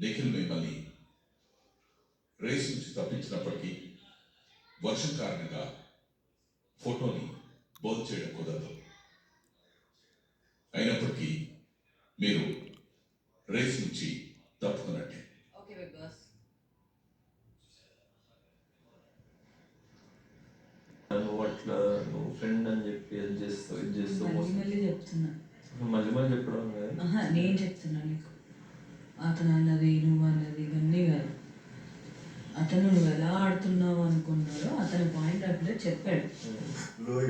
నిఖిల్ మిమ్మల్ని రేస్ నుంచి తప్పించినప్పటికీ వర్షం కారణంగా ఫోటోని బోధ చేయడం కుదరదు. అయినప్పటికీ మీరు రేస్ నుంచి తప్పుకున్నట్టే. నువ్వు అట్లా నువ్వు ఫ్రెండ్ అని చెప్పి అది చేస్తావు ఇది చేస్తావు మళ్ళీ చెప్తున్నా. మళ్ళీ చెప్పడం కదా. నేను చెప్తున్నా నీకు, అతను అన్నది నువ్వు అన్నది ఇవన్నీ కాదు. అతను నువ్వు ఎలా ఆడుతున్నావు అనుకున్నాడో అతని పాయింట్ ఆఫ్ వ్యూ చెప్పాడు. నువ్వు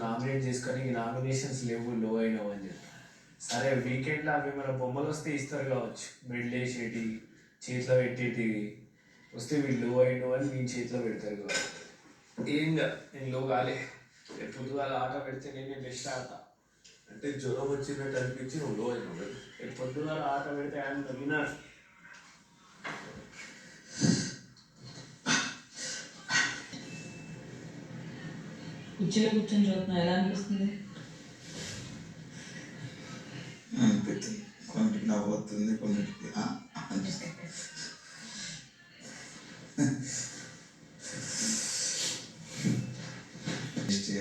నామినేట్ చేసుకొని ఈ నామినేషన్స్ లేవు, లో అయినావు అని చెప్పి. సరే వీకెండ్లో అవి మన బొమ్మలు వస్తే ఇస్తారు కావచ్చు, మెడల్ వేసేటి చేతిలో పెట్టేటి వస్తే వీళ్ళు లో అయినావు అని నేను చేతిలో పెడతారు కావచ్చు. ఏం కాదు, నేను లో కాలే. రేపు పొద్దుగాల ఆట పెడితే నేను బెస్ట్ ఆడతా. అంటే జ్వరం వచ్చినట్టు అనిపించి నువ్వు లో అయినావు కదా. రేపు పొద్దుగాల ఆట పెడితే ఆయన వినర్. కుర్చీలో కూర్చొని చూస్తున్నా ఎలా అనిపిస్తుంది? అనిపిస్తుంది, కొన్నిటికి నవ్వు వస్తుంది, కొన్నిటికి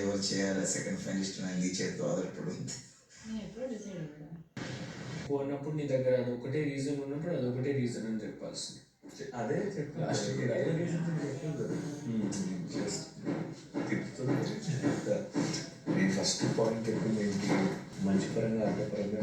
ఎవరు చేయాలి సెకండ్ ఫైనలిస్ట్ నీ చేతితో ఆధారపడి ఉంది. ఉన్నప్పుడు నీ దగ్గర అదొకటే రీజన్ ఉన్నప్పుడు అదొకటే రీజన్ అని చెప్పాల్సింది. అదే చెప్పి లాస్ట్ నేను ఫస్ట్ పాయింట్ చెప్పింది ఏంటి, మంచి పరంగా అడ్డ పరంగా